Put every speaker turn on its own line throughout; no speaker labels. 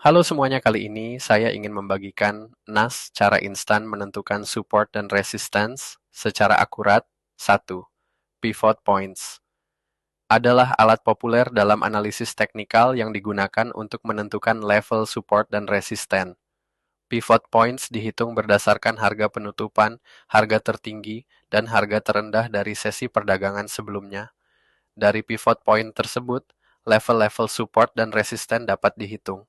Halo semuanya, kali ini saya ingin membagikan NAS cara instan menentukan support dan resistance secara akurat. 1. Pivot Points adalah alat populer dalam analisis teknikal yang digunakan untuk menentukan level support dan resisten. Pivot Points dihitung berdasarkan harga penutupan, harga tertinggi, dan harga terendah dari sesi perdagangan sebelumnya. Dari pivot point tersebut, level-level support dan resisten dapat dihitung.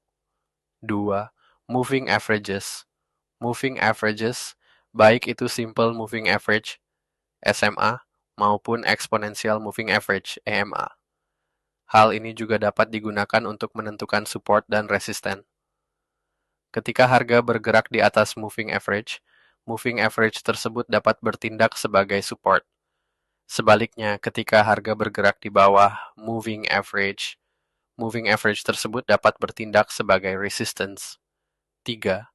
2. Moving averages. Moving averages, baik itu simple moving average (SMA) maupun exponential moving average (EMA). Hal ini juga dapat digunakan untuk menentukan support dan resisten. Ketika harga bergerak di atas moving average tersebut dapat bertindak sebagai support. Sebaliknya, ketika harga bergerak di bawah moving average tersebut dapat bertindak sebagai resistance. 3.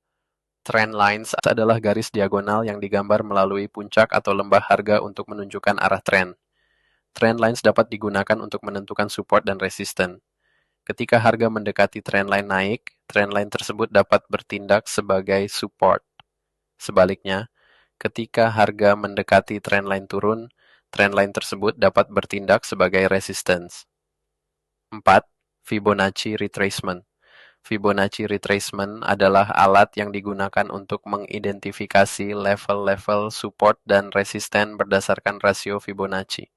Trend lines adalah garis diagonal yang digambar melalui puncak atau lembah harga untuk menunjukkan arah tren. Trend lines dapat digunakan untuk menentukan support dan resisten. Ketika harga mendekati trend line naik, trend line tersebut dapat bertindak sebagai support. Sebaliknya, ketika harga mendekati trend line turun, trend line tersebut dapat bertindak sebagai resistance. 4. Fibonacci retracement. Fibonacci retracement adalah alat yang digunakan untuk mengidentifikasi level-level support dan resisten berdasarkan rasio Fibonacci.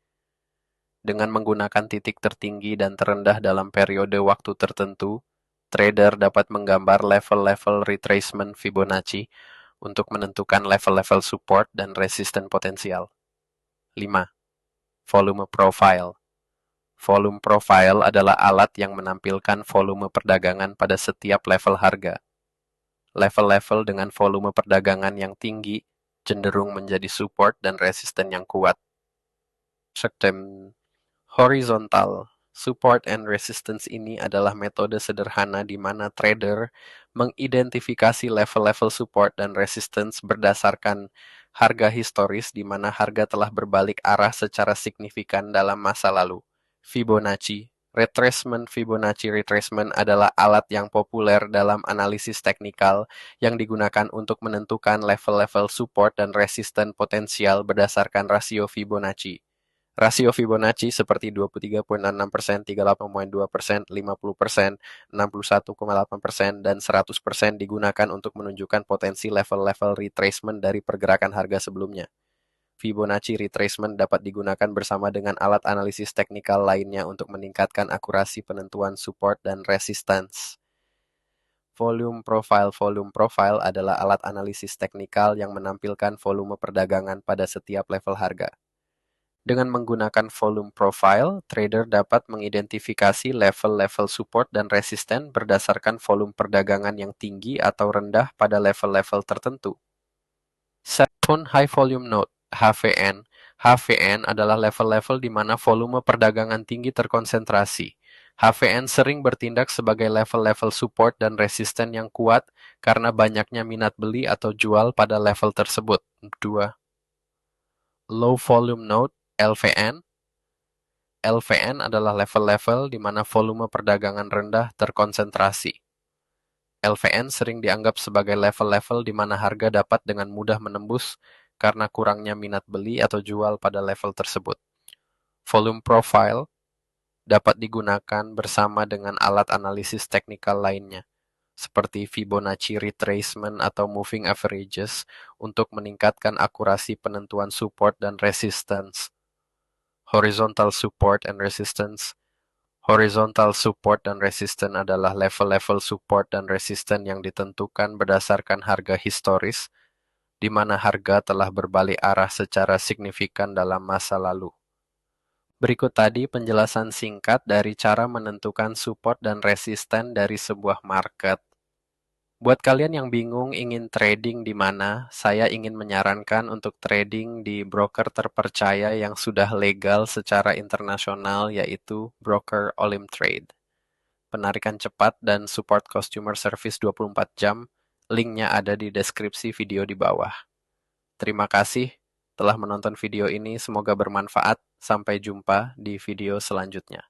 Dengan menggunakan titik tertinggi dan terendah dalam periode waktu tertentu, trader dapat menggambar level-level retracement Fibonacci untuk menentukan level-level support dan resisten potensial. 5. Volume profile. Volume profile adalah alat yang menampilkan volume perdagangan pada setiap level harga. Level-level dengan volume perdagangan yang tinggi cenderung menjadi support dan resisten yang kuat. Sistem horizontal support and resistance ini adalah metode sederhana di mana trader mengidentifikasi level-level support dan resistance berdasarkan harga historis di mana harga telah berbalik arah secara signifikan dalam masa lalu. Fibonacci Fibonacci retracement adalah alat yang populer dalam analisis teknikal yang digunakan untuk menentukan level-level support dan resisten potensial berdasarkan rasio Fibonacci. Rasio Fibonacci seperti 23,6%, 38,2%, 50%, 61,8%, dan 100% digunakan untuk menunjukkan potensi level-level retracement dari pergerakan harga sebelumnya. Fibonacci retracement dapat digunakan bersama dengan alat analisis teknikal lainnya untuk meningkatkan akurasi penentuan support dan resistance. Volume profile adalah alat analisis teknikal yang menampilkan volume perdagangan pada setiap level harga. Dengan menggunakan volume profile, trader dapat mengidentifikasi level-level support dan resisten berdasarkan volume perdagangan yang tinggi atau rendah pada level-level tertentu. Set High Volume Node (HVN). HVN adalah level-level di mana volume perdagangan tinggi terkonsentrasi. HVN sering bertindak sebagai level-level support dan resisten yang kuat karena banyaknya minat beli atau jual pada level tersebut. 2. Low Volume Node (LVN). LVN adalah level-level di mana volume perdagangan rendah terkonsentrasi. LVN sering dianggap sebagai level-level di mana harga dapat dengan mudah menembus karena kurangnya minat beli atau jual pada level tersebut. Volume profile dapat digunakan bersama dengan alat analisis teknikal lainnya, seperti Fibonacci retracement atau moving averages, untuk meningkatkan akurasi penentuan support dan resistance. Horizontal support and resistance. Horizontal support dan resistance adalah level-level support dan resistance yang ditentukan berdasarkan harga historis, di mana harga telah berbalik arah secara signifikan dalam masa lalu. Berikut tadi penjelasan singkat dari cara menentukan support dan resisten dari sebuah market. Buat kalian yang bingung ingin trading di mana, saya ingin menyarankan untuk trading di broker terpercaya yang sudah legal secara internasional, yaitu broker Olimtrade. Penarikan cepat dan support customer service 24 jam, linknya ada di deskripsi video di bawah. Terima kasih telah menonton video ini, semoga bermanfaat. Sampai jumpa di video selanjutnya.